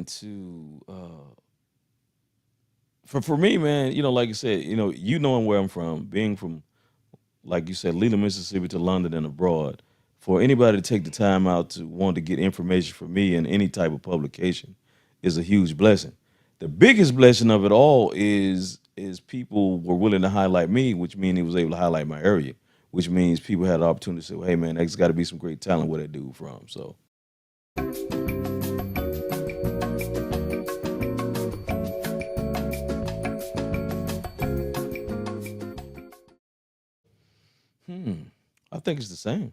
man, to for me, man, like you said, knowing where I'm from, being from, like you said, Leland, Mississippi to London and abroad, for anybody to take the time out to want to get information from me in any type of publication is a huge blessing. The biggest blessing of it all is people were willing to highlight me, which means he was able to highlight my area, which means people had the opportunity to say, well, hey man, there's got to be some great talent where that dude from. So hmm, I think it's the same.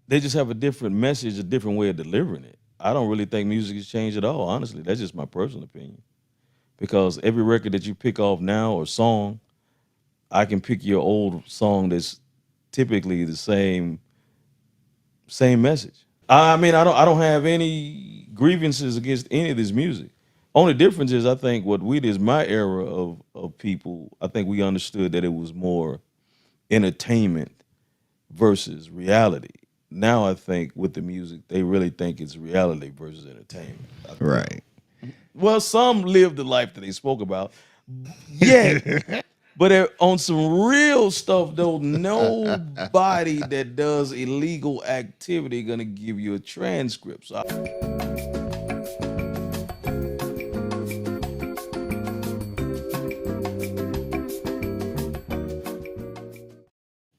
They just have a different message, a different way of delivering it. I don't really think music has changed at all, honestly. That's just my personal opinion. Because every record that you pick off now or song, I can pick your old song that's typically the same message. I mean, I don't have any grievances against any of this music. Only difference is I think what we did is my era of people, I think we understood that it was more entertainment versus reality. Now I think with the music, they really think it's reality versus entertainment. Right. Well, some live the life that they spoke about. Yet, but on some real stuff though, nobody that does illegal activity gonna give you a transcript. So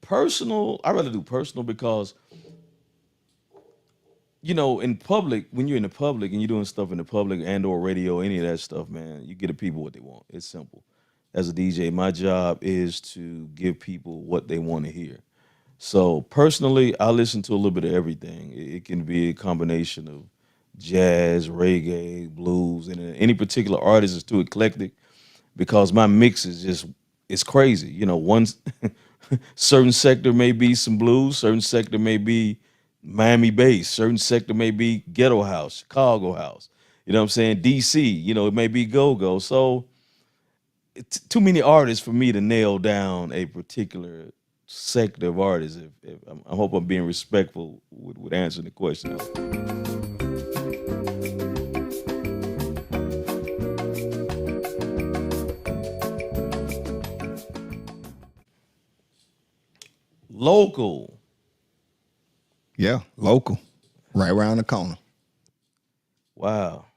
personal, I rather do personal because in public, when you're in the public and you're doing stuff in the public and or radio, any of that stuff, man, you get the people what they want. It's simple. As a DJ, my job is to give people what they want to hear. So personally, I listen to a little bit of everything. It can be a combination of jazz, reggae, blues, and any particular artist is too eclectic because my mix is just it's crazy. One certain sector may be some blues, certain sector may be Miami bass, certain sector may be ghetto house, Chicago house. You know what I'm saying? DC, it may be go-go. So it's too many artists for me to nail down a particular sector of artists. If I hope I'm being respectful with answering the question. Local. Yeah, local. Right around the corner. Wow.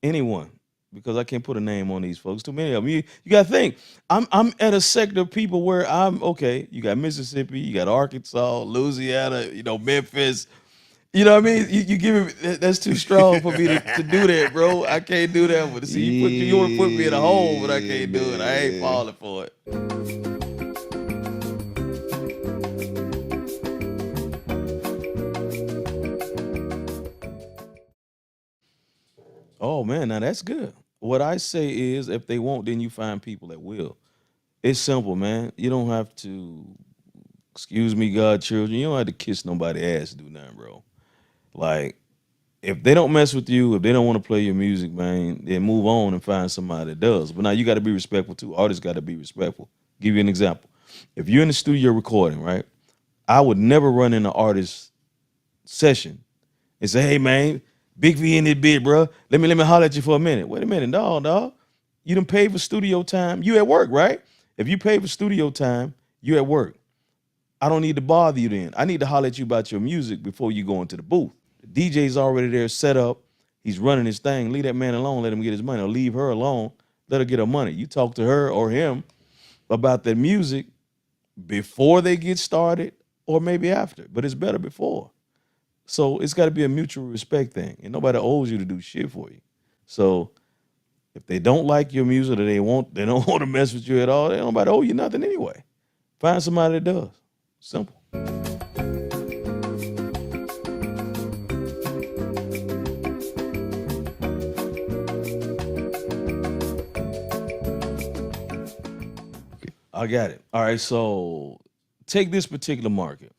Anyone. Because I can't put a name on these folks. Too many of them. You got to think. I'm at a sector of people where I'm okay. You got Mississippi, you got Arkansas, Louisiana, Memphis. You know what I mean? You give me that's too strong for me to do that, bro. I can't do that. But see, you want to put me in a hole, but I can't do it. I ain't Man. falling for it. Oh man, now that's good. What I say is, if they won't, then you find people that will. It's simple, man. You don't have to, excuse me, God, children. You don't have to kiss nobody ass to do nothing, bro. Like, if they don't mess with you, if they don't want to play your music, man, then move on and find somebody that does. But now you got to be respectful too. Artists got to be respectful. Give you an example. If you're in the studio recording, right? I would never run in an artist session and say, "Hey, man, Big V in this bit, bro. Let me holler at you for a minute." Wait a minute, dog. You done paid for studio time. You at work, right? If you pay for studio time, you at work. I don't need to bother you then. I need to holler at you about your music before you go into the booth. The DJ's already there set up. He's running his thing. Leave that man alone. Let him get his money. Or leave her alone. Let her get her money. You talk to her or him about their music before they get started or maybe after. But it's better before. So it's got to be a mutual respect thing. And nobody owes you to do shit for you. So if they don't like your music or they don't want to mess with you at all, they nobody owe you nothing anyway. Find somebody that does. Simple. I got it. All right, so take this particular market.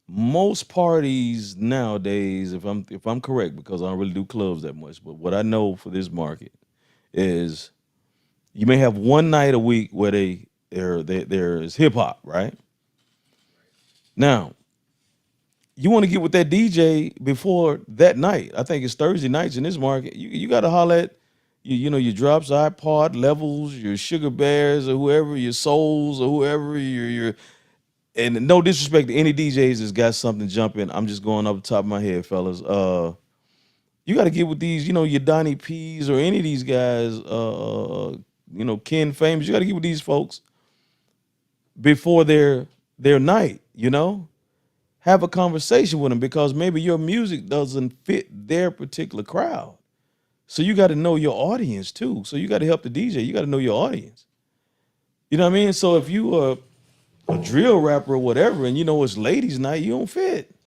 Most parties nowadays, if I'm correct, because I don't really do clubs that much, but what I know for this market is you may have one night a week where there is hip hop, right? Now, you want to get with that DJ before that night. I think it's Thursday nights in this market. You got to holler at you know your drops, iPod levels, your sugar bears or whoever, your souls or whoever your and no disrespect to any DJs that's got something jumping. I'm just going up the top of my head, fellas. You got to get with these, you know, your Donnie P's or any of these guys, you know, Ken Famous. You got to get with these folks before their night, you know? Have a conversation with them because maybe your music doesn't fit their particular crowd. So you got to know your audience too. So you got to help the DJ. You got to know your audience. You know what I mean? So if you are a drill rapper or whatever and you know it's ladies night, you don't fit.